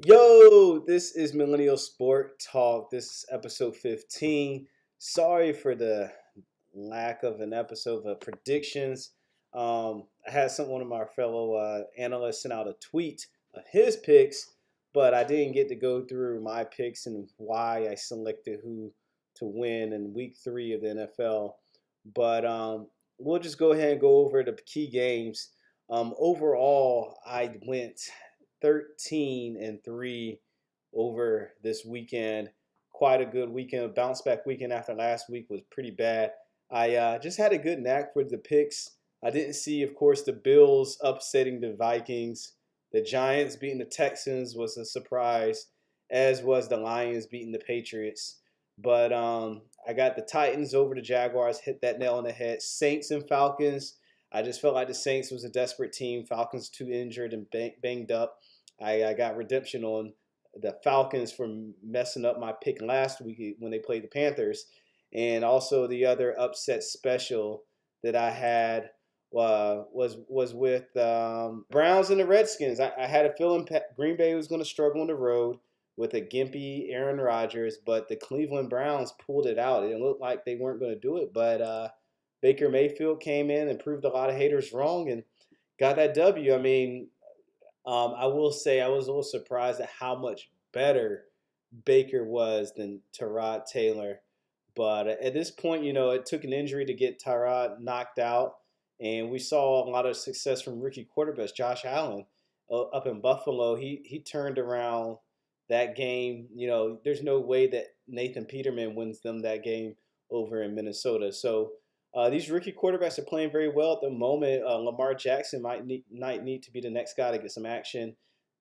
Yo, this is Millennial Sport Talk. This is episode 15. Sorry for the lack of an episode of predictions. I had one of my fellow analysts send out a tweet of his picks, but I didn't get to go through my picks and why I selected who to win in week 3 of the NFL. But we'll just go ahead and go over the key games. Overall, I went 13-3 over this weekend. Quite a good weekend. Bounce back weekend after last week was pretty bad. I just had a good knack for the picks. I didn't see, of course, the Bills upsetting the Vikings. The Giants beating the Texans was a surprise, as was the Lions beating the Patriots. But I got the Titans over the Jaguars, hit that nail on the head. Saints and Falcons. I just felt like the Saints was a desperate team. Falcons too injured and banged up. I got redemption on the Falcons for messing up my pick last week when they played the Panthers. And also the other upset special that I had was with Browns and the Redskins. I had a feeling Green Bay was going to struggle on the road with a gimpy Aaron Rodgers, but the Cleveland Browns pulled it out. It looked like they weren't going to do it, but Baker Mayfield came in and proved a lot of haters wrong and got that W. I will say I was a little surprised at how much better Baker was than Tyrod Taylor. But at this point, it took an injury to get Tyrod knocked out. And we saw a lot of success from rookie quarterbacks. Josh Allen up in Buffalo, he turned around that game. There's no way that Nathan Peterman wins them that game over in Minnesota. So these rookie quarterbacks are playing very well at the moment. Lamar Jackson might need to be the next guy to get some action.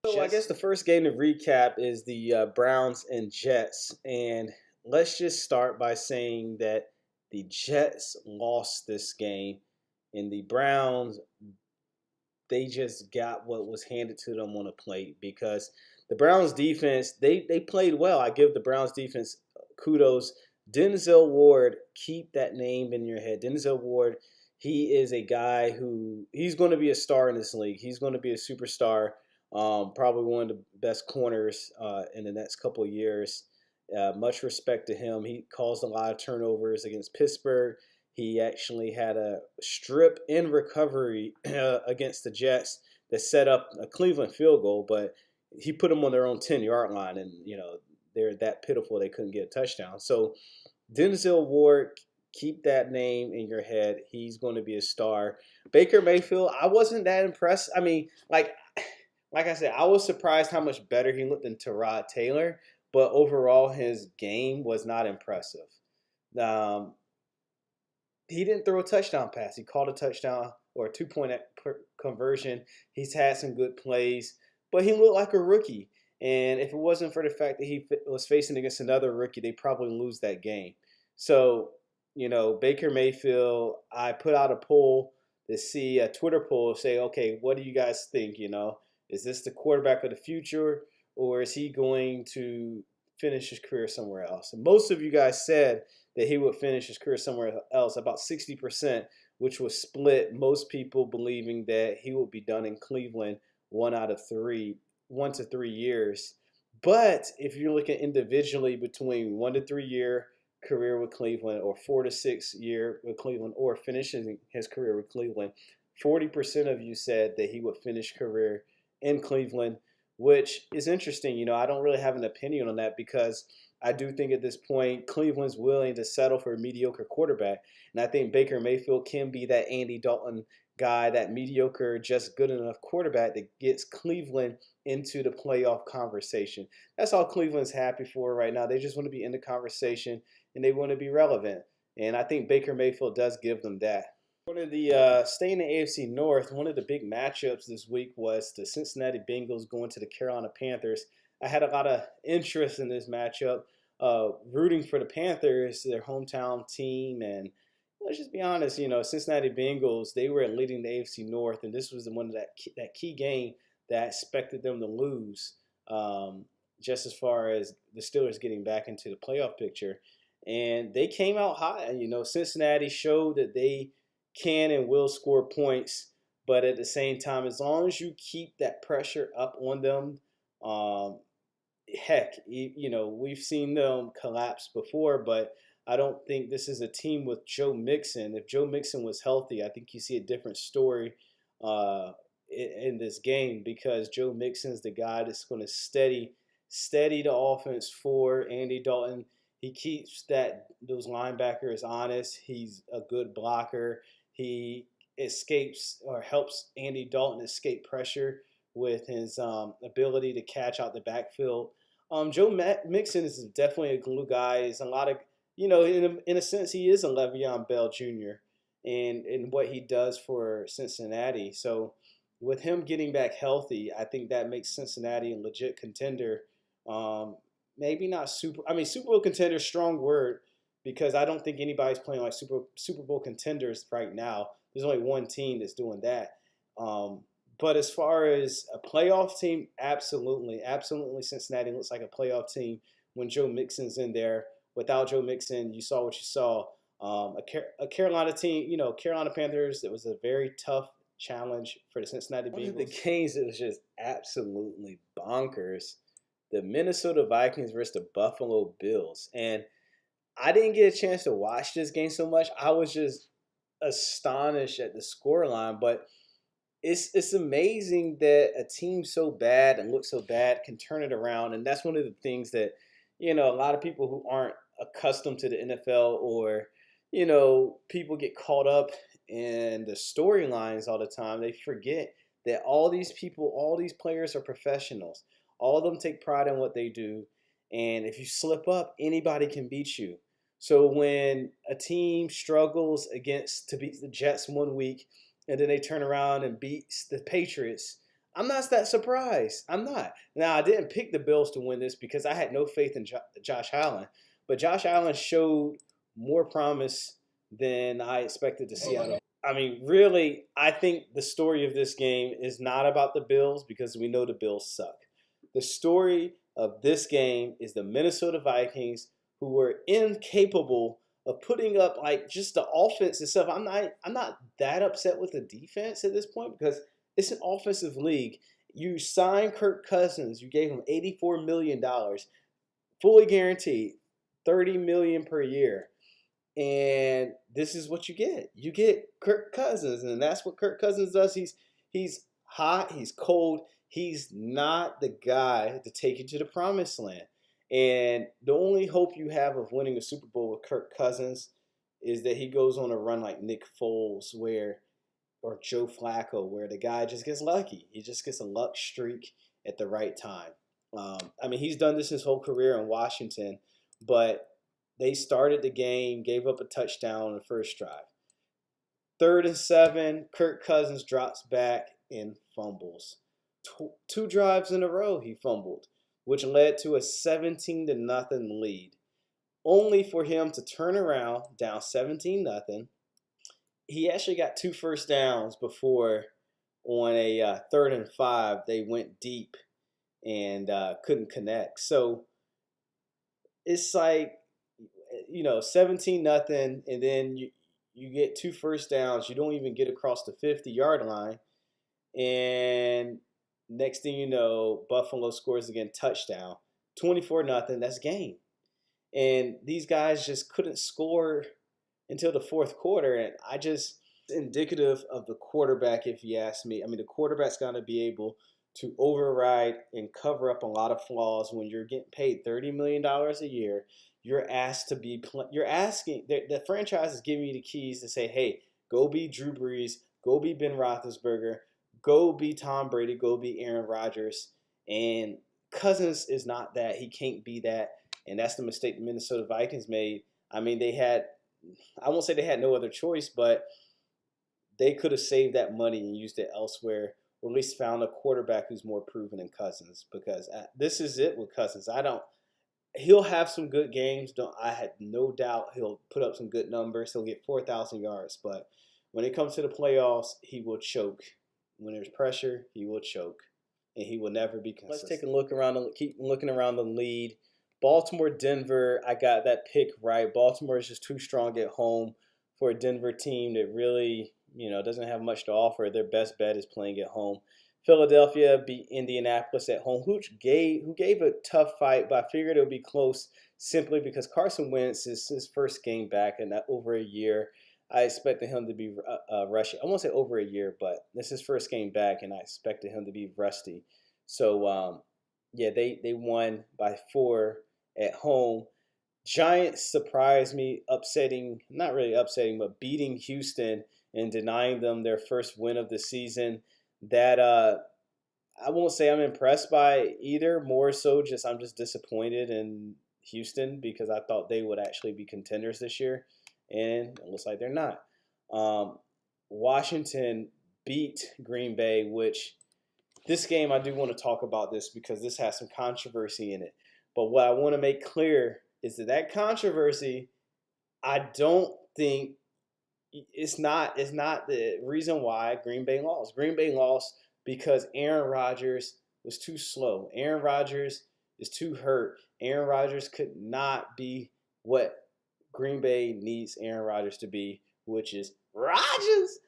So I guess the first game to recap is the Browns and Jets. And let's just start by saying that the Jets lost this game, and the Browns, they just got what was handed to them on a plate because the Browns defense, they played well. I give the Browns defense kudos. Denzel Ward, keep that name in your head. Denzel Ward, he is a guy who he's going to be a star in this league. He's going to be a superstar, probably one of the best corners in the next couple of years. Much respect to him. He caused a lot of turnovers against Pittsburgh. He actually had a strip in recovery against the Jets that set up a Cleveland field goal, but he put them on their own 10-yard line, and they're that pitiful they couldn't get a touchdown. So Denzel Ward, keep that name in your head. He's going to be a star. Baker Mayfield, I wasn't that impressed. I mean, like I said, I was surprised how much better he looked than Tyrod Taylor, but overall his game was not impressive. Um, he didn't throw a touchdown pass. He caught a touchdown or a two-point conversion. He's had some good plays, but he looked like a rookie. And if it wasn't for the fact that he was facing against another rookie, they probably lose that game. So, Baker Mayfield, I put out a poll to see a Twitter poll say, okay, what do you guys think? Is this the quarterback of the future, or is he going to finish his career somewhere else? And most of you guys said that he would finish his career somewhere else, about 60%, which was split. Most people believing that he would be done in Cleveland 1 to 3 years. But if you're looking individually between 1 to 3 year career with Cleveland or 4 to 6 year with Cleveland or finishing his career with Cleveland, 40% of you said that he would finish career in Cleveland, which is interesting. I don't really have an opinion on that because I do think at this point Cleveland's willing to settle for a mediocre quarterback. And I think Baker Mayfield can be that Andy Dalton guy, that mediocre, just good enough quarterback that gets Cleveland into the playoff conversation. That's all Cleveland's happy for right now. They just want to be in the conversation and they want to be relevant. And I think Baker Mayfield does give them that. One of the staying in the AFC North, one of the big matchups this week was the Cincinnati Bengals going to the Carolina Panthers. I had a lot of interest in this matchup, rooting for the Panthers, their hometown team, and let's just be honest. Cincinnati Bengals, they were leading the AFC North, and this was the one of that key game that I expected them to lose. Just as far as the Steelers getting back into the playoff picture, and they came out hot. Cincinnati showed that they can and will score points, but at the same time, as long as you keep that pressure up on them, heck, we've seen them collapse before, but I don't think this is a team with Joe Mixon. If Joe Mixon was healthy, I think you see a different story uh, in this game because Joe Mixon's the guy that's going to steady the offense for Andy Dalton. He keeps those linebackers honest. He's a good blocker. He escapes or helps Andy Dalton escape pressure with his ability to catch out the backfield. Joe Mixon is definitely a glue guy. He's a lot of, in a sense, he is a Le'Veon Bell Jr. in what he does for Cincinnati. So with him getting back healthy, I think that makes Cincinnati a legit contender. Um, Maybe not super. I mean, Super Bowl contender, strong word, because I don't think anybody's playing like Super Bowl contenders right now. There's only one team that's doing that. Um, but as far as a playoff team, absolutely, absolutely, Cincinnati looks like a playoff team when Joe Mixon's in there. Without Joe Mixon, you saw what you saw. A Carolina team, Carolina Panthers. It was a very tough challenge for the Cincinnati Bengals. One of the games that was just absolutely bonkers, the Minnesota Vikings versus the Buffalo Bills. And I didn't get a chance to watch this game so much. I was just astonished at the scoreline, but it's amazing that a team so bad and looks so bad can turn it around. And that's one of the things that, a lot of people who aren't accustomed to the NFL or, people get caught up in the storylines all the time. They forget that all these people, all these players are professionals. All of them take pride in what they do. And if you slip up, anybody can beat you. So when a team struggles to beat the Jets one week and then they turn around and beat the Patriots, I'm not that surprised. I'm not. Now, I didn't pick the Bills to win this because I had no faith in Josh Allen. But Josh Allen showed more promise than I expected to see out of him. I mean, really, I think the story of this game is not about the Bills because we know the Bills suck. The story of this game is the Minnesota Vikings, who were incapable of putting up like just the offense itself. I'm not that upset with the defense at this point because it's an offensive league. You signed Kirk Cousins. You gave him $84 million, fully guaranteed, $30 million per year. And this is what you get. You get Kirk Cousins, and that's what Kirk Cousins does. He's hot, he's cold. He's not the guy to take you to the promised land. And the only hope you have of winning a Super Bowl with Kirk Cousins is that he goes on a run like Nick Foles or Joe Flacco, where the guy just gets lucky. He just gets a luck streak at the right time. I mean, he's done this his whole career in Washington, but they started the game, gave up a touchdown on the first drive. 3rd and 7, Kirk Cousins drops back and fumbles. Two drives in a row he fumbled, which led to a 17-0 lead, only for him to turn around down 17-0. He actually got 2 first downs before on a 3rd and 5 they went deep and couldn't connect. So it's like 17-0, and then you get 2 first downs. You don't even get across the 50-yard line, and next thing you know, Buffalo scores again, touchdown, 24-0. That's game. And these guys just couldn't score until the 4th quarter, and it's indicative of the quarterback, if you ask me. I mean, the quarterback's got to be able to override and cover up a lot of flaws when you're getting paid $30 million a year. You're asked to be. You're asking the franchise is giving you the keys to say, "Hey, go be Drew Brees, go be Ben Roethlisberger, go be Tom Brady, go be Aaron Rodgers." And Cousins is not that. He can't be that, and that's the mistake the Minnesota Vikings made. I mean, I won't say they had no other choice, but they could have saved that money and used it elsewhere, or at least found a quarterback who's more proven than Cousins. Because this is it with Cousins. He'll have some good games. I had no doubt he'll put up some good numbers. He'll get 4,000 yards. But when it comes to the playoffs, he will choke. When there's pressure, he will choke. And he will never be consistent. Let's take a look around keep looking around the lead. Baltimore, Denver, I got that pick right. Baltimore is just too strong at home for a Denver team that really, doesn't have much to offer. Their best bet is playing at home. Philadelphia beat Indianapolis at home, who gave a tough fight, but I figured it would be close simply because Carson Wentz is his first game back in over a year. I expected him to be rushy. I won't say over a year, but this is his first game back, and I expected him to be rusty. So yeah, they won by 4 at home. Giants surprised me, upsetting, not really upsetting, but beating Houston and denying them their first win of the season. That I won't say I'm impressed by either. More so, just I'm just disappointed in Houston because I thought they would actually be contenders this year, and it looks like they're not. Um, Washington beat Green Bay, which this game I do want to talk about this because this has some controversy in it. But what I want to make clear is that controversy, I don't think it's not the reason why Green Bay lost. Green Bay lost because Aaron Rodgers was too slow. Aaron Rodgers is too hurt. Aaron Rodgers could not be what Green Bay needs Aaron Rodgers to be, which is Rodgers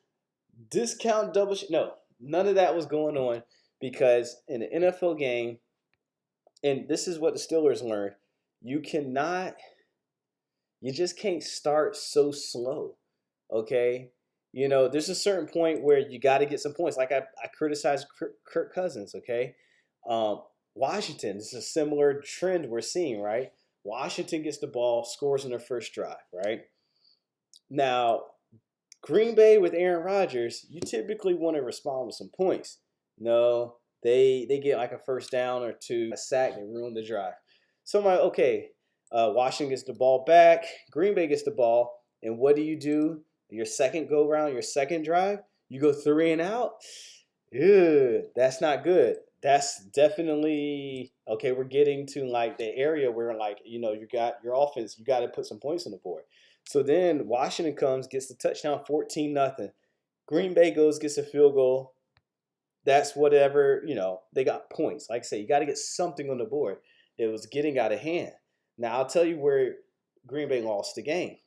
discount double. No, none of that was going on because in an NFL game, and this is what the Steelers learned, you cannot, you just can't start so slow. Okay. There's a certain point where you got to get some points. Like I criticized Kirk Cousins. Okay. Washington, this is a similar trend we're seeing, right? Washington gets the ball, scores in their first drive, right? Now, Green Bay with Aaron Rodgers, you typically want to respond with some points. No, they get like a first down or two, a sack, they ruin the drive. So I'm like, okay, Washington gets the ball back, Green Bay gets the ball, and what do? Your second go round, your second drive, you go 3 and out. Ew, that's not good. That's definitely okay. We're getting to like the area where like you got your offense, you got to put some points on the board. So then Washington comes, gets the touchdown, 14-0. Green Bay gets a field goal. That's whatever, they got points. Like I say, you got to get something on the board. It was getting out of hand. Now I'll tell you where Green Bay lost the game.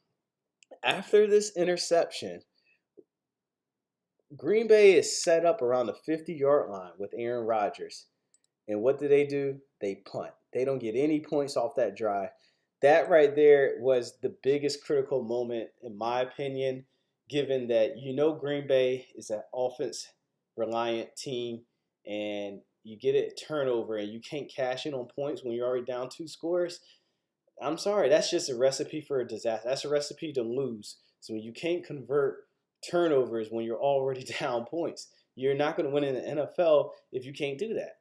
After this interception, Green Bay is set up around the 50-yard line with Aaron Rodgers. And what do? They punt. They don't get any points off that drive. That right there was the biggest critical moment, in my opinion, given that Green Bay is an offense-reliant team, and you get a turnover and you can't cash in on points when you're already down 2 scores. I'm sorry, that's just a recipe for a disaster. That's a recipe to lose. So when you can't convert turnovers when you're already down points, you're not going to win in the NFL if you can't do that.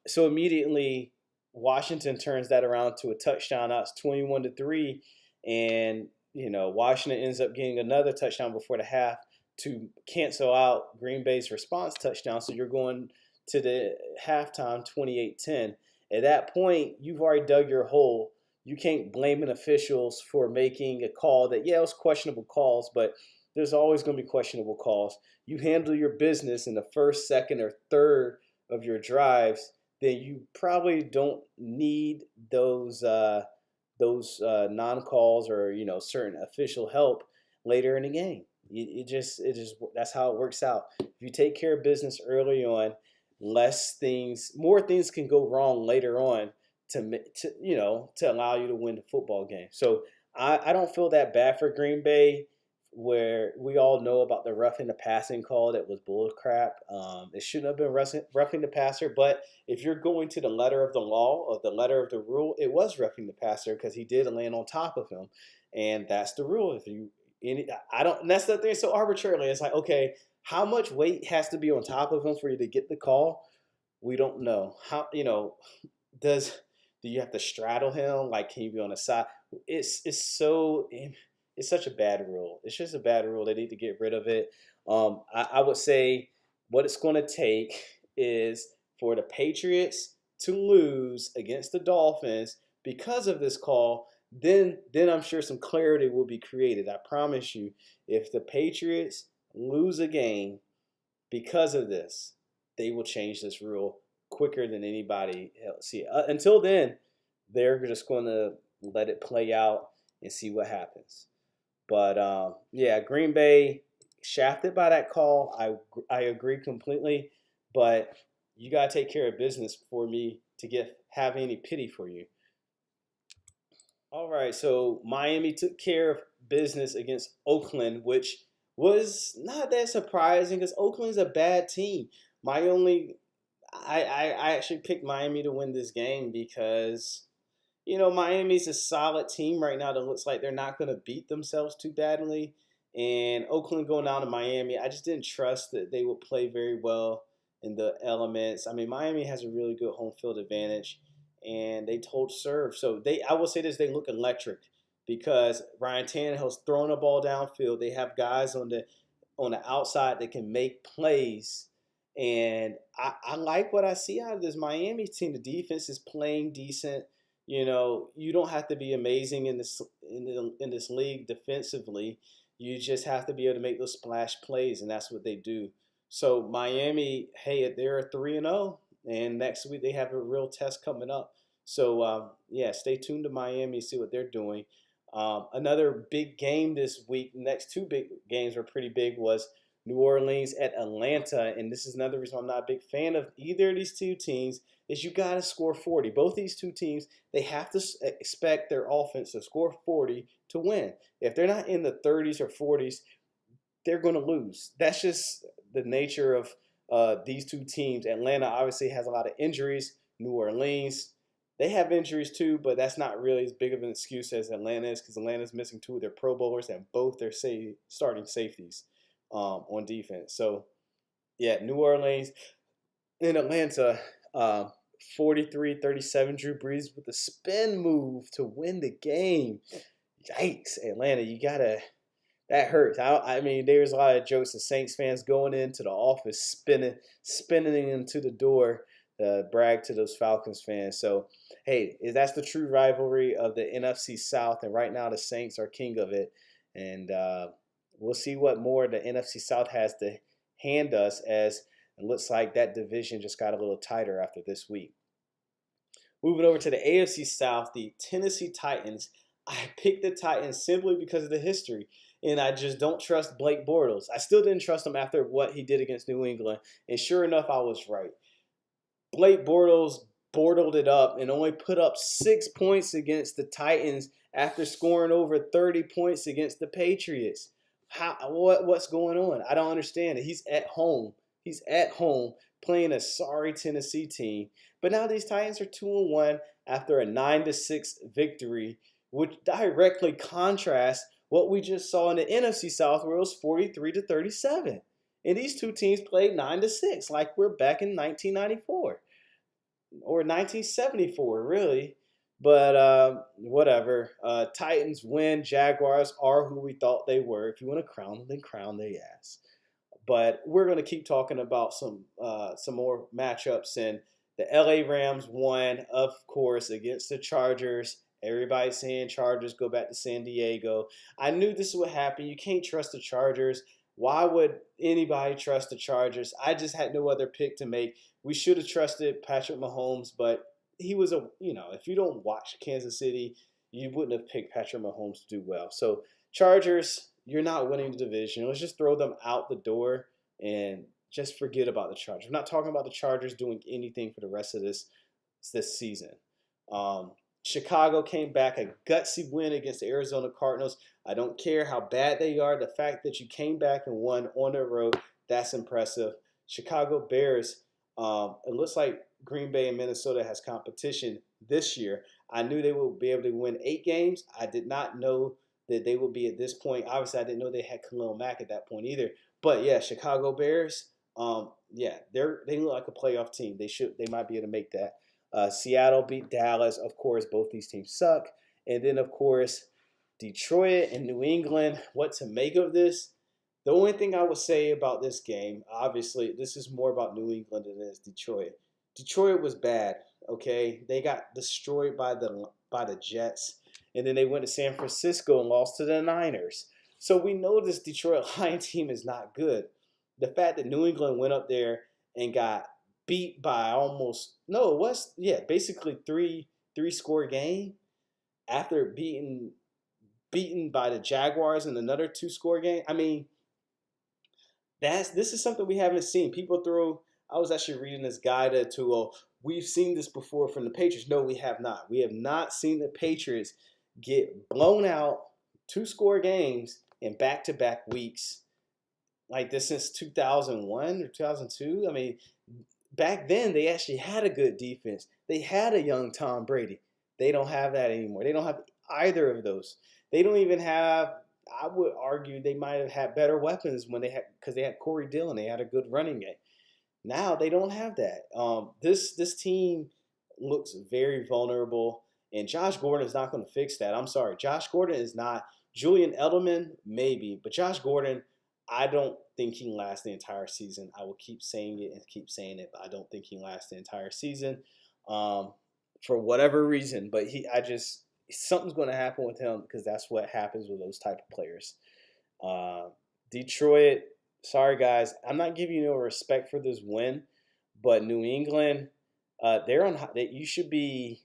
So immediately, Washington turns that around to a touchdown. Now it's 21-3, and Washington ends up getting another touchdown before the half to cancel out Green Bay's response touchdown. So you're going to the halftime 28-10. At that point, you've already dug your hole. You can't blame an officials for making a call that, it was questionable calls, but there's always going to be questionable calls. You handle your business in the first, second, or third of your drives, then you probably don't need those non-calls or certain official help later in the game. It just that's how it works out. If you take care of business early on, more things can go wrong later on to allow you to win the football game. So I don't feel that bad for Green Bay, where we all know about the roughing the passing call that was bull crap. It shouldn't have been roughing the passer, but if you're going to the letter of the law or the letter of the rule, it was roughing the passer because he did land on top of him, and that's the rule. And that's the thing. So arbitrarily, it's like, okay, how much weight has to be on top of him for you to get the call? We don't know. How do you have to straddle him? Like, can you be on the side? It's such a bad rule. It's just a bad rule. They need to get rid of it. I would say what it's going to take is for the Patriots to lose against the Dolphins because of this call. Then I'm sure some clarity will be created. I promise you, if the Patriots lose a game because of this, they will change this rule quicker than anybody else. See, until then, they're just going to let it play out and see what happens. But Green Bay shafted by that call. I agree completely. but you got to take care of business for me to have any pity for you. All right, so Miami took care of business against Oakland, which was not that surprising because Oakland's a bad team. My only, I actually picked Miami to win this game because Miami's a solid team right now that looks like they're not going to beat themselves too badly. And Oakland going down to Miami, I just didn't trust that they would play very well in the elements. I mean, Miami has a really good home field advantage, and they told serve. So I will say this, they look electric because Ryan Tannehill's throwing the ball downfield. They have guys on the outside that can make plays. And I like what I see out of this Miami team. The defense is playing decent. You don't have to be amazing in this league defensively. You just have to be able to make those splash plays, and that's what they do. So Miami, hey, they're 3-0, and next week they have a real test coming up. So yeah, stay tuned to Miami, see what they're doing. Another big game this week. The next two big games were pretty big. Was New Orleans at Atlanta, and this is another reason I'm not a big fan of either of these two teams. Is you got to score 40. Both these two teams, they have to expect their offense to score 40 to win. If they're not in the 30s or 40s, they're going to lose. That's just the nature of these two teams. Atlanta obviously has a lot of injuries. New Orleans, they have injuries too, but that's not really as big of an excuse as Atlanta is because Atlanta's missing two of their Pro Bowlers and both their starting safeties on defense. So, yeah, New Orleans and Atlanta, 43-37, Drew Brees with a spin move to win the game. Yikes, Atlanta, that hurts. I mean, there's a lot of jokes of Saints fans going into the office, spinning into the door, brag to those Falcons fans. So, hey, that's the true rivalry of the NFC South, and right now the Saints are king of it. And we'll see what more the NFC South has to hand us, as it looks like that division just got a little tighter after this week. Moving over to the AFC South, the Tennessee Titans. I picked the Titans simply because of the history, and I just don't trust Blake Bortles. I still didn't trust him after what he did against New England, and sure enough, I was right. Blake Bortles bortled it up and only put up 6 points against the Titans after scoring over 30 points against the Patriots. What's going on? I don't understand it. He's at home. He's at home playing a sorry Tennessee team. But now these Titans are 2-1 after a 9-6 victory, which directly contrasts what we just saw in the NFC South, where it was 43-37. And these two teams played 9-6, like we're back in 1994 or 1974, really. But whatever. Titans win. Jaguars are who we thought they were. If you want to crown them, then crown their ass. But we're going to keep talking about some more matchups. And the LA Rams won, of course, against the Chargers. Everybody's saying Chargers go back to San Diego. I knew this would happen. You can't trust the Chargers. Why would anybody trust the Chargers? I just had no other pick to make. We should have trusted Patrick Mahomes, but he was if you don't watch Kansas City, you wouldn't have picked Patrick Mahomes to do well. So Chargers, you're not winning the division. Let's just throw them out the door and just forget about the Chargers. I'm not talking about the Chargers doing anything for the rest of this season. Chicago came back, a gutsy win against the Arizona Cardinals. I don't care how bad they are. The fact that you came back and won on the road, that's impressive. Chicago Bears, it looks like Green Bay and Minnesota has competition this year. I knew they would be able to win 8 games. I did not know that they would be at this point. Obviously, I didn't know they had Khalil Mack at that point either. But yeah, Chicago Bears, they look like a playoff team. They might be able to make that. Seattle beat Dallas. Of course, both these teams suck. And then, of course, Detroit and New England. What to make of this? The only thing I would say about this game, obviously, this is more about New England than it is Detroit. Detroit was bad, okay? They got destroyed by the Jets. And then they went to San Francisco and lost to the Niners. So we know this Detroit Lions team is not good. The fact that New England went up there and got beat by basically three score game after beaten by the Jaguars in another 2-score game. I mean, this is something we haven't seen. People throw I was actually reading this guide to, we've seen this before from the Patriots. No, we have not. We have not seen the Patriots get blown out 2-score games in back-to-back weeks like this since 2001 or 2002. I mean, back then they actually had a good defense. They had a young Tom Brady. They don't have that anymore. They don't have either of those. They don't even have. I would argue they might have had better weapons when they had because they had Corey Dillon. They had a good running game. Now they don't have that. This team looks very vulnerable, and Josh Gordon is not going to fix that. I'm sorry, Josh Gordon is not. Julian Edelman maybe, but Josh Gordon, I don't think he can last the entire season. I will keep saying it and keep saying it, but I don't think he can last the entire season for whatever reason. But something's going to happen with him because that's what happens with those type of players. Detroit, sorry guys, I'm not giving you no respect for this win, but New England, they're on. You should be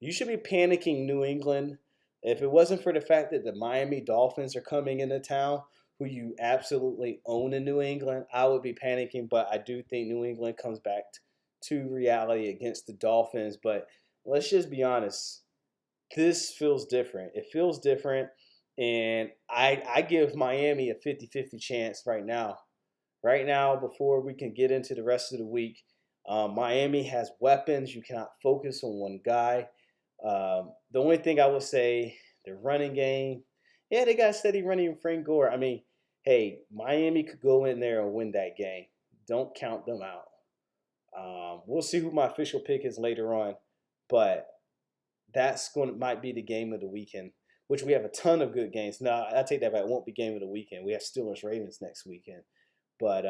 panicking, New England. If it wasn't for the fact that the Miami Dolphins are coming into town, who you absolutely own in New England, I would be panicking. But I do think New England comes back to reality against the Dolphins. But let's just be honest. This feels different. It feels different. And I give Miami a 50-50 chance right now. Right now, before we can get into the rest of the week, Miami has weapons. You cannot focus on one guy. The only thing I would say, the running game, yeah, they got steady running from Frank Gore. I mean, hey, Miami could go in there and win that game. Don't count them out. We'll see who my official pick is later on, but might be the game of the weekend, which we have a ton of good games. No, I take that back. It won't be game of the weekend. We have Steelers Ravens next weekend. But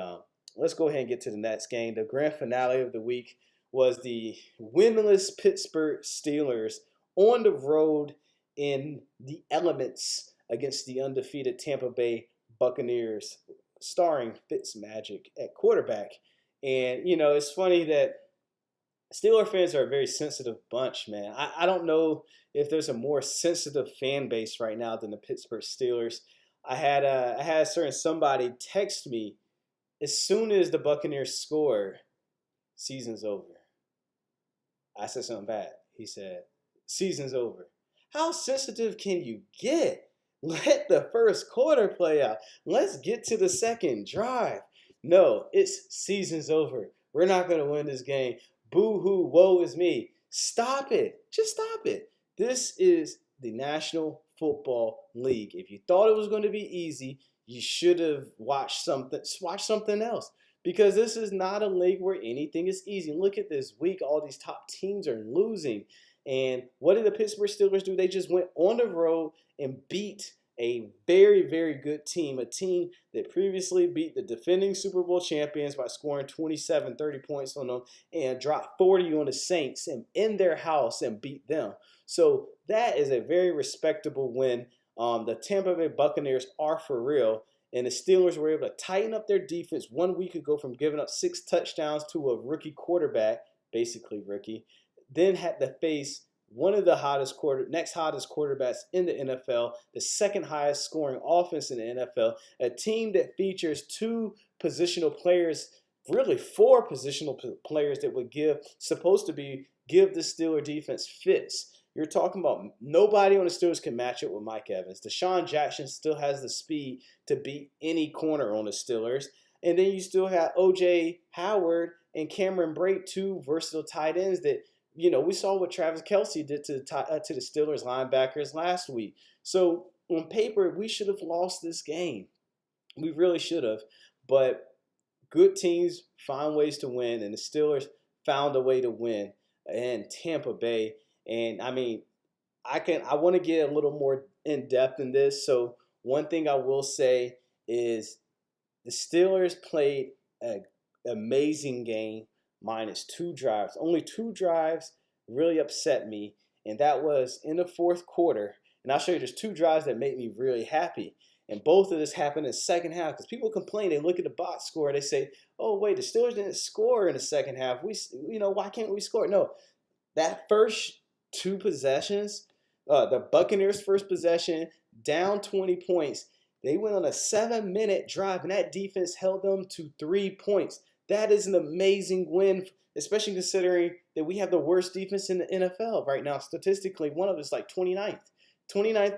let's go ahead and get to the next game. The grand finale of the week was the winless Pittsburgh Steelers on the road in the elements against the undefeated Tampa Bay Buccaneers, starring Fitzmagic at quarterback. And, it's funny that Steeler fans are a very sensitive bunch, man. I don't know if there's a more sensitive fan base right now than the Pittsburgh Steelers. I had a certain somebody text me, as soon as the Buccaneers score, season's over. I said something bad. He said, season's over. How sensitive can you get? Let the first quarter play out. Let's get to the second drive. No, it's season's over. We're not going to win this game. Boo-hoo, woe is me. Stop it. Just stop it. This is the National Football League. If you thought it was going to be easy, you should have watched something else. Because this is not a league where anything is easy. Look at this week. All these top teams are losing. And what did the Pittsburgh Steelers do? They just went on the road and beat a very, very good team, a team that previously beat the defending Super Bowl champions by scoring 27, 30 points on them and dropped 40 on the Saints and in their house and beat them. So that is a very respectable win. The Tampa Bay Buccaneers are for real, and the Steelers were able to tighten up their defense 1 week ago from giving up 6 touchdowns to a rookie quarterback, basically rookie, then had to face one of the next hottest quarterbacks in the NFL, the second highest scoring offense in the NFL, a team that features 2 positional players, really 4 positional players that would give the Steeler defense fits. You're talking about nobody on the Steelers can match it with Mike Evans. Deshaun Jackson still has the speed to beat any corner on the Steelers. And then you still have O.J. Howard and Cameron Brate, 2 versatile tight ends that, we saw what Travis Kelce did to the Steelers linebackers last week. So on paper, we should have lost this game. We really should have. But good teams find ways to win, and the Steelers found a way to win in Tampa Bay. And I mean, I want to get a little more in depth in this. So one thing I will say is the Steelers played an amazing game minus 2 drives. Only 2 drives really upset me, and that was in the fourth quarter. And I'll show you there's 2 drives that made me really happy. And both of this happened in the second half because people complain. They look at the box score. They say, oh, wait, the Steelers didn't score in the second half. Why can't we score? No, that first 2 possessions, the Buccaneers' first possession, down 20 points. They went on a 7-minute drive, and that defense held them to 3 points. That is an amazing win, especially considering that we have the worst defense in the NFL right now. Statistically, one of us like 29th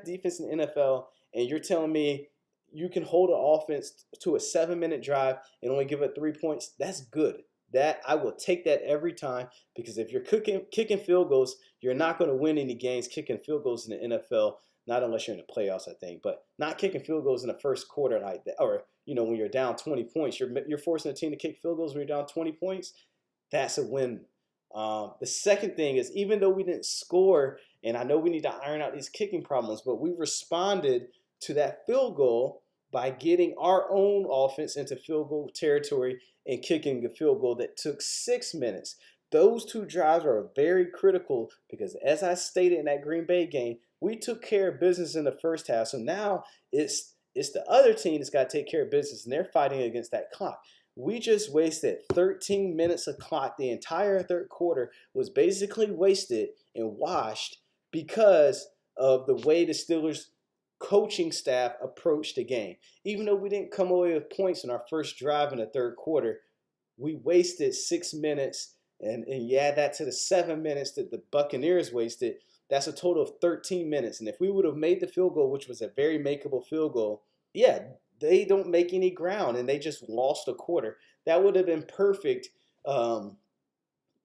defense in the NFL, and you're telling me you can hold an offense to a 7-minute drive and only give it 3 points. That's good. That I will take that every time, because if you're kicking field goals, you're not going to win any games kicking field goals in the NFL. Not unless you're in the playoffs, I think. But not kicking field goals in the first quarter like that, or when you're down 20 points, you're forcing a team to kick field goals when you're down 20 points. That's a win. The second thing is, even though we didn't score, and I know we need to iron out these kicking problems, but we responded to that field goal by getting our own offense into field goal territory and kicking a field goal that took 6 minutes. Those two drives are very critical because, as I stated in that Green Bay game, we took care of business in the first half. So now it's the other team that's got to take care of business, and they're fighting against that clock. We just wasted 13 minutes of clock. The entire third quarter was basically wasted and washed because of the way the Steelers coaching staff approached the game. Even though we didn't come away with points in our first drive in the third quarter, we wasted 6 minutes, and you add that to the 7 minutes that the Buccaneers wasted, that's a total of 13 minutes. And if we would have made the field goal, which was a very makeable field goal, yeah, they don't make any ground and they just lost a quarter. That would have been perfect,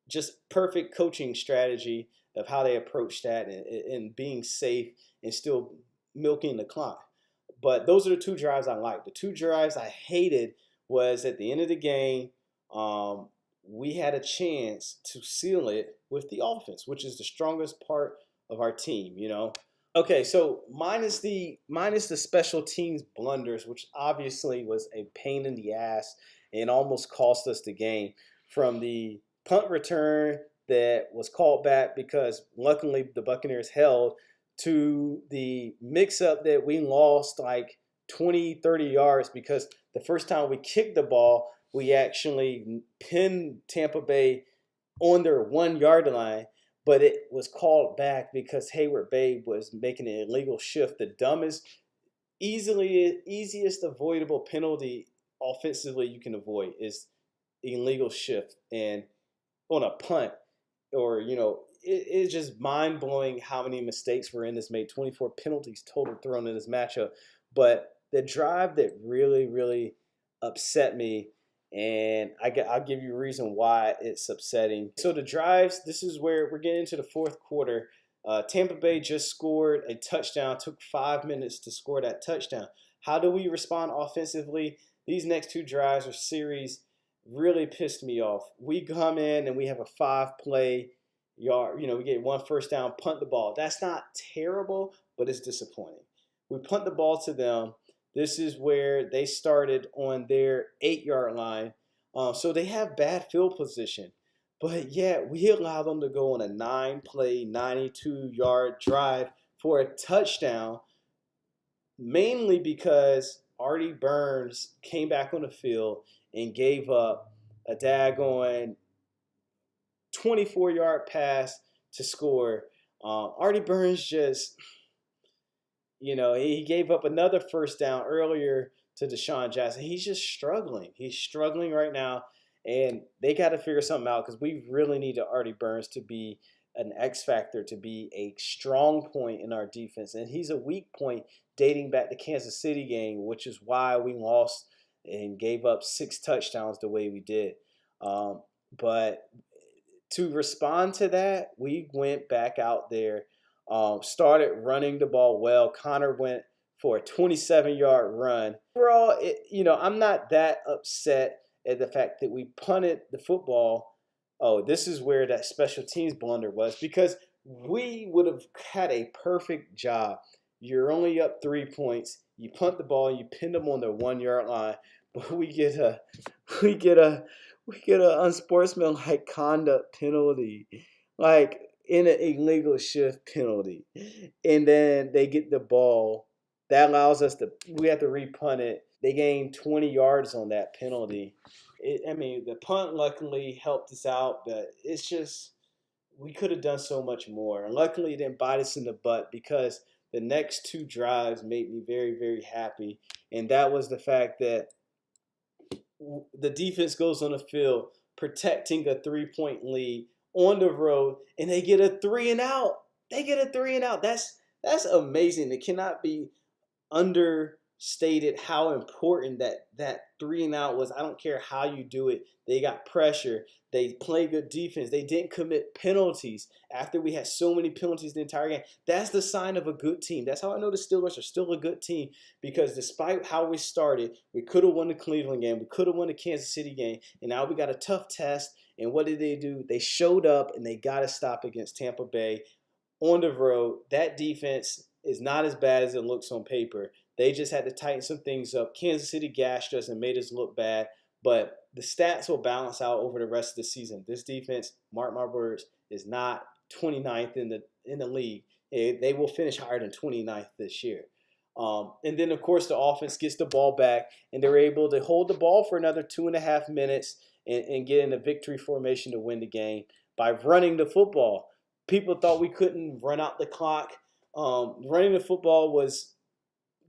just perfect coaching strategy of how they approached that, and being safe and still milking the clock. But those are the two drives I liked. The two drives I hated was at the end of the game, we had a chance to seal it with the offense, which is the strongest part of our team, Okay, so minus the special teams blunders, which obviously was a pain in the ass and almost cost us the game, from the punt return that was called back because luckily the Buccaneers held, to the mix-up that we lost like 20, 30 yards because the first time we kicked the ball, we actually pinned Tampa Bay on their 1-yard line, but it was called back because Heyward-Bey was making an illegal shift. The dumbest, easiest avoidable penalty offensively you can avoid is illegal shift. And on a punt, or, it's just mind-blowing how many mistakes Verandas made. 24 penalties total thrown in this matchup. But the drive that really, really upset me, and I'll give you a reason why it's upsetting. So the drives, this is where we're getting into the fourth quarter. Tampa Bay just scored a touchdown. Took 5 minutes to score that touchdown. How do we respond offensively? These next two drives or series really pissed me off. We come in and we have a 5-play yard. We get 1 first down, punt the ball. That's not terrible, but it's disappointing. We punt the ball to them. This is where they started on their 8-yard line. So they have bad field position. But yet we allow them to go on a 9-play, 92-yard drive for a touchdown, mainly because Artie Burns came back on the field and gave up a daggone 24-yard pass to score. Artie Burns just, he gave up another first down earlier to Deshaun Jackson. He's just struggling. He's struggling right now, and they got to figure something out because we really need Artie Burns to be an X factor, to be a strong point in our defense. And he's a weak point dating back to Kansas City game, which is why we lost and gave up 6 touchdowns the way we did. But to respond to that, we went back out there, started running the ball well. Connor went for a 27-yard run. Overall, I'm not that upset at the fact that we punted the football. Oh, this is where that special teams blunder was, because we would have had a perfect job. You're only up 3 points. You punt the ball, you pin them on their 1-yard line, but we get a unsportsmanlike conduct penalty, like in an illegal shift penalty, and then they get the ball. That allows us we have to repunt it. They gained 20 yards on that penalty. The punt luckily helped us out, but it's just, we could have done so much more. And luckily it didn't bite us in the butt, because the next 2 drives made me very, very happy. And that was the fact that the defense goes on the field protecting a 3-point lead on the road, and they get a 3-and-out. They get a 3-and-out. That's amazing. It cannot be understated how important that 3-and-out was. I don't care how you do it. They got pressure. They play good defense. They didn't commit penalties after we had so many penalties the entire game. That's the sign of a good team. That's how I know the Steelers are still a good team, because despite how we started, we could have won the Cleveland game. We could have won the Kansas City game. And now we got a tough test. And what did they do? They showed up, and they got to stop against Tampa Bay on the road. That defense is not as bad as it looks on paper. They just had to tighten some things up. Kansas City gashed us and made us look bad, but the stats will balance out over the rest of the season. This defense, mark my words, is not 29th in the league. They will finish higher than 29th this year. And then, of course, the offense gets the ball back, and they're able to hold the ball for another 2.5 minutes and get in a victory formation to win the game by running the football. People thought we couldn't run out the clock. Running the football was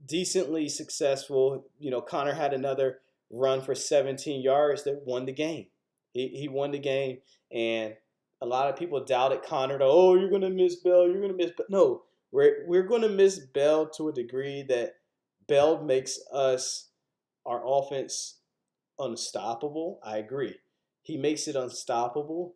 decently successful. You know, Connor had another run for 17 yards that won the game. He won the game, and a lot of people doubted Connor. Oh, you're going to miss Bell. You're going to miss Bell. No, we're going to miss Bell to a degree that Bell makes our offense unstoppable. I agree. He makes it unstoppable,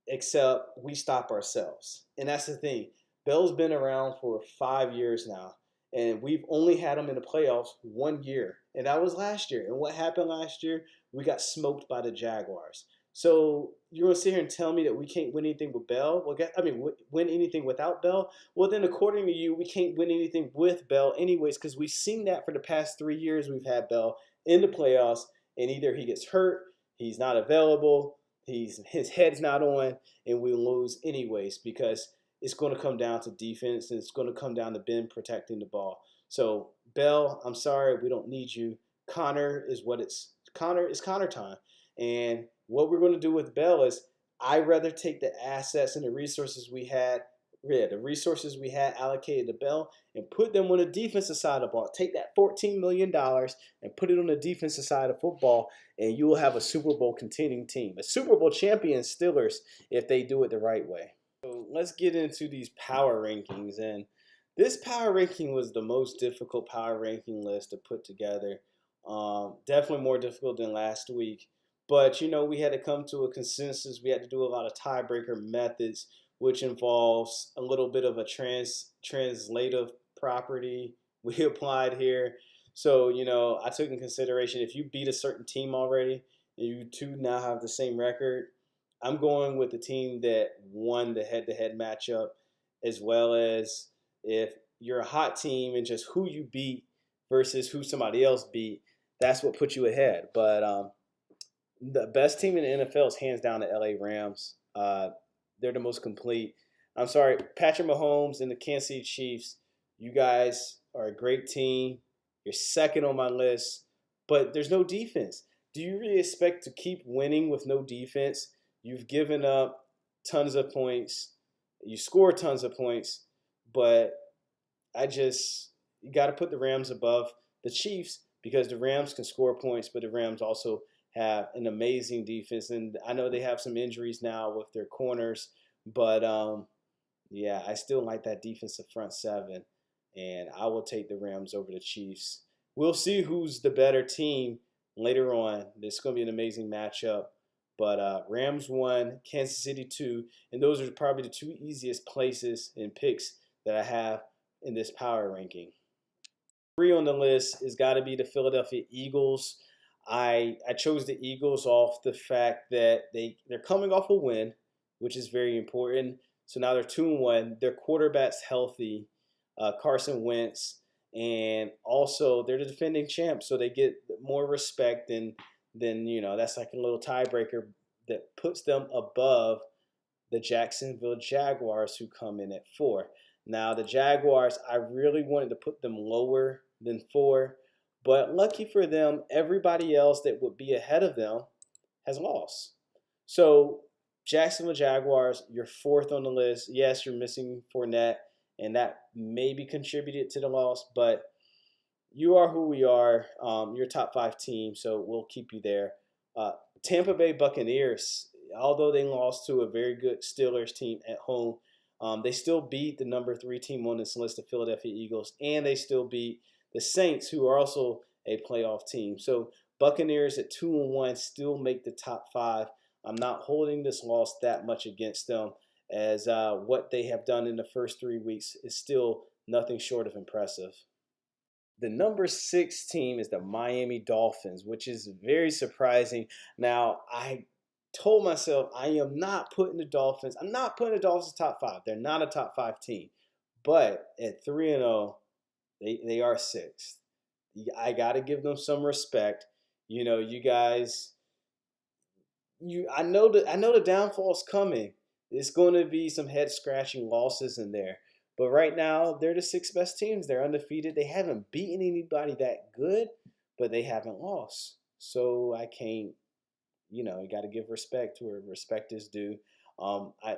except we stop ourselves. And that's the thing. Bell's been around for 5 years now, and we've only had him in the playoffs 1 year, and that was last year. And what happened last year? We got smoked by the Jaguars. So you're going to sit here and tell me that we can't win anything with Bell? Well, win anything without Bell? Well, then according to you, we can't win anything with Bell anyways, because we've seen that for the past 3 years we've had Bell in the playoffs, and either he gets hurt, he's not available, his head's not on, and we lose anyways, because it's going to come down to defense, and it's going to come down to Ben protecting the ball. So Bell, I'm sorry, we don't need you. Connor is Connor time. And what we're going to do with Bell is, I'd rather take the assets and the resources we had allocated to Bell and put them on the defensive side of the ball. Take that $14 million and put it on the defensive side of football, and you will have a Super Bowl contending team, a Super Bowl champion Steelers, if they do it the right way. So let's get into these power rankings. And this power ranking was the most difficult power ranking list to put together. Definitely more difficult than last week. But, you know, we had to come to a consensus. We had to do a lot of tiebreaker methods, which involves a little bit of a translative property we applied here. So, you know, I took in consideration, if you beat a certain team already and you two now have the same record, I'm going with the team that won the head-to-head matchup, as well as if you're a hot team and just who you beat versus who somebody else beat, that's what puts you ahead. But the best team in the NFL is hands down the LA Rams. They're the most complete. I'm sorry, Patrick Mahomes and the Kansas City Chiefs, you guys are a great team. You're second on my list, but there's no defense. Do you really expect to keep winning with no defense? You've given up tons of points. You score tons of points, but you got to put the Rams above the Chiefs, because the Rams can score points, but the Rams also have an amazing defense. And I know they have some injuries now with their corners, but yeah, I still like that defensive front seven, and I will take the Rams over the Chiefs. We'll see who's the better team later on. It's going to be an amazing matchup. But Rams 1, Kansas City 2, and those are probably the two easiest places and picks that I have in this power ranking. 3 on the list has got to be the Philadelphia Eagles. I chose the Eagles off the fact that they're coming off a win, which is very important. So now they're 2-1. Their quarterback's healthy, Carson Wentz, and also they're the defending champs, so they get more respect than you know. That's like a little tiebreaker that puts them above the Jacksonville Jaguars, who come in at 4. Now the Jaguars, I really wanted to put them lower than 4, but lucky for them, everybody else that would be ahead of them has lost. So Jacksonville Jaguars, you're 4th on the list. Yes, you're missing Fournette, and that maybe contributed to the loss, but you are who we are. You're a top five team, so we'll keep you there. Uh, Tampa Bay Buccaneers, although they lost to a very good Steelers team at home, they still beat the number three team on this list, the Philadelphia Eagles, and they still beat the Saints, who are also a playoff team. So Buccaneers at 2-1 still make the top five. I'm not holding this loss that much against them, as what they have done in the first 3 weeks is still nothing short of impressive. The number six team is the Miami Dolphins, which is very surprising. Now, I told myself I am not putting the Dolphins, I'm not putting the Dolphins top five. They're not a top five team. But at 3-0, they are sixth. I got to give them some respect. You guys, I know the downfall's coming. It's going to be some head scratching losses in there. But right now, they're the six best teams. They're undefeated. They haven't beaten anybody that good, but they haven't lost. So I can't, you got to give respect to where respect is due.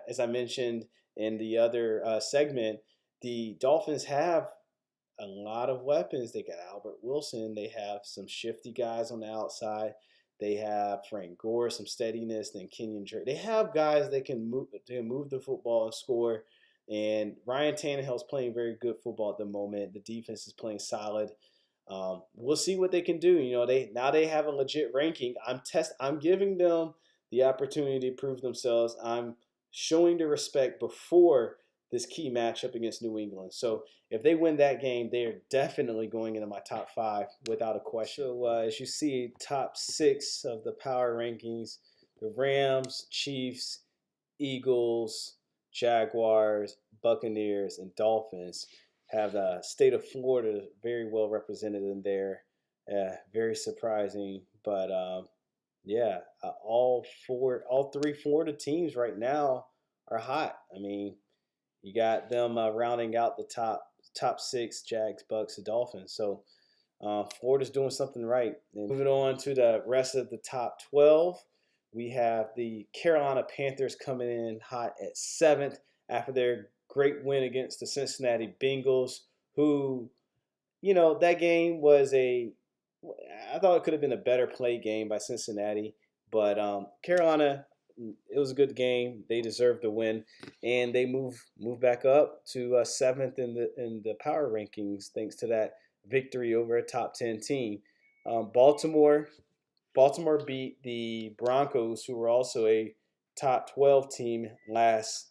As I mentioned in the other segment, the Dolphins have a lot of weapons. They got Albert Wilson. They have some shifty guys on the outside. They have Frank Gore, some steadiness. Then Kenyon Drake. They have guys that can move the football and score. And Ryan Tannehill's playing very good football at the moment. The defense is playing solid. We'll see what they can do. They have a legit ranking. I'm giving them the opportunity to prove themselves. I'm showing the respect before this key matchup against New England. So if they win that game, they are definitely going into my top five without a question. So as you see, top six of the power rankings: the Rams, Chiefs, Eagles, Jaguars, Buccaneers, and Dolphins have the state of Florida very well represented in there. Very surprising, but yeah, all three Florida teams right now are hot. I mean, you got them rounding out the top six: Jags, Bucks, and Dolphins. So Florida's doing something right. And moving on to the rest of the top 12, we have the Carolina Panthers coming in hot at seventh after their great win against the Cincinnati Bengals, who, that game was I thought it could have been a better play game by Cincinnati, but Carolina, it was a good game. They deserved the win, and they move back up to seventh in the power rankings thanks to that victory over a top 10 team. Baltimore beat the Broncos, who were also a top 12 team last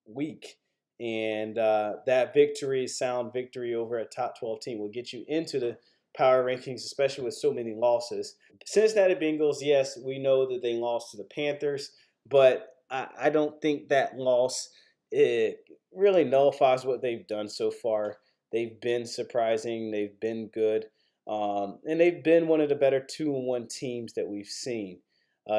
week. And that victory, sound victory over a top 12 team, will get you into the power rankings, especially with so many losses. Cincinnati Bengals, yes, we know that they lost to the Panthers, but I don't think that loss, it really nullifies what they've done so far. They've been surprising. They've been good. And they've been one of the better 2-1 teams that we've seen.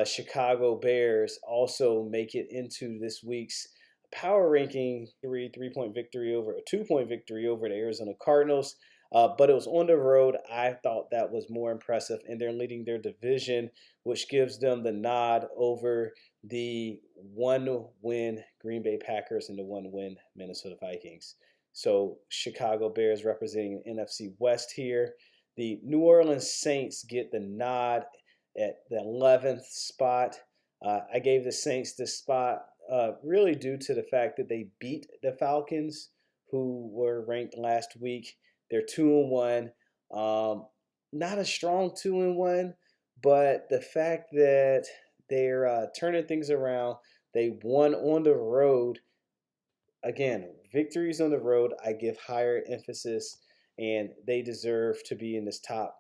Chicago Bears also make it into this week's power ranking, 3-point victory over a 2-point victory over the Arizona Cardinals. But it was on the road. I thought that was more impressive, and they're leading their division, which gives them the nod over the 1-win Green Bay Packers and the 1-win Minnesota Vikings. So Chicago Bears representing NFC West here. The New Orleans Saints get the nod at the 11th spot. I gave the Saints this spot really due to the fact that they beat the Falcons, who were ranked last week. They're 2-1. Not a strong 2-1, but the fact that they're turning things around. They won on the road. Again, victories on the road, I give higher emphasis, and they deserve to be in this top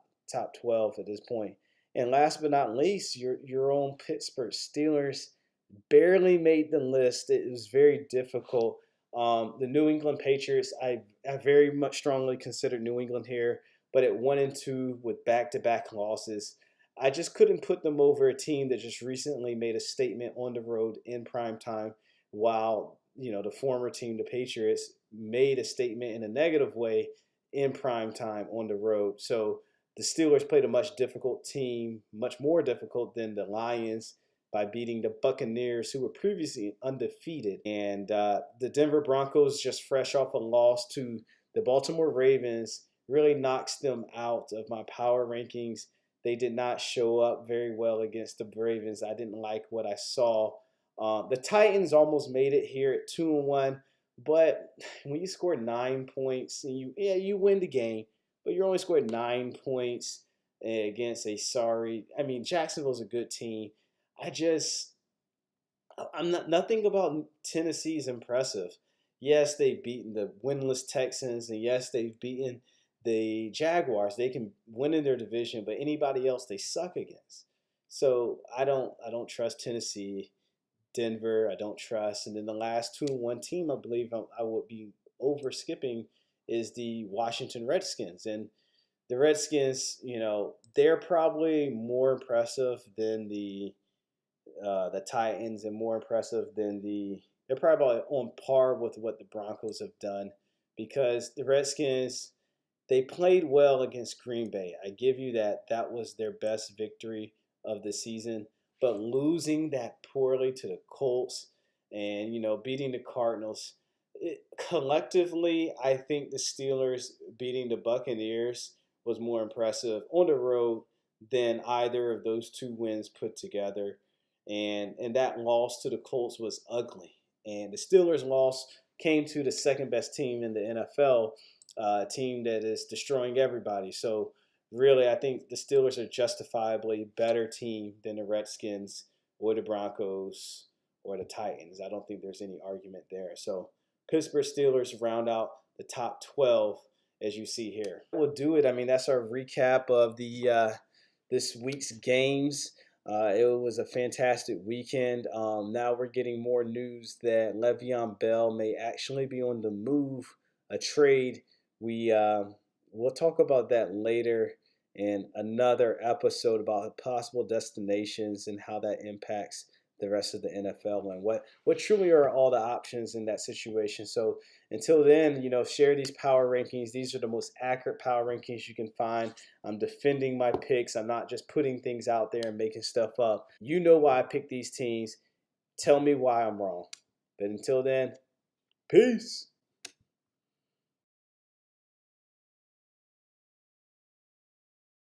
12 at this point. And last but not least, your own Pittsburgh Steelers barely made the list. It was very difficult. The New England Patriots, I very much strongly considered New England here, but at 1-2 with back-to-back losses, I just couldn't put them over a team that just recently made a statement on the road in prime time, while the former team, the Patriots, made a statement in a negative way in prime time on the road. So the Steelers played a much difficult team, much more difficult than the Lions, by beating the Buccaneers, who were previously undefeated. And the Denver Broncos, just fresh off a loss to the Baltimore Ravens, really knocks them out of my power rankings. They did not show up very well against the Ravens. I didn't like what I saw. The Titans almost made it here at 2-1, but when you score 9 points and you win the game, but you only scored 9 points against Jacksonville's a good team. I'm not nothing about Tennessee is impressive. Yes, they've beaten the winless Texans, and yes, they've beaten the Jaguars. They can win in their division, but anybody else they suck against. So I don't trust Tennessee, Denver. I don't trust, and then the last 2-1 team I believe I would be over skipping is the Washington Redskins, and the Redskins. They're probably more impressive than the Titans and more impressive than they're probably on par with what the Broncos have done because the Redskins, they played well against Green Bay. I give you that. That was their best victory of the season. But losing that poorly to the Colts and, beating the Cardinals, collectively, I think the Steelers beating the Buccaneers was more impressive on the road than either of those two wins put together. And that loss to the Colts was ugly. And the Steelers' loss came to the second best team in the NFL, a team that is destroying everybody. So really, I think the Steelers are justifiably better team than the Redskins or the Broncos or the Titans. I don't think there's any argument there. So Pittsburgh Steelers round out the top 12 as you see here. We'll do it. That's our recap of the this week's games. It was a fantastic weekend. Now we're getting more news that Le'Veon Bell may actually be on the move, a trade. We'll talk about that later in another episode about possible destinations and how that impacts the rest of the NFL and what truly are all the options in that situation. So until then, share these power rankings. These are the most accurate power rankings you can find. I'm defending my picks. I'm not just putting things out there and making stuff up. You know why I pick these teams. Tell me why I'm wrong. But until then, peace.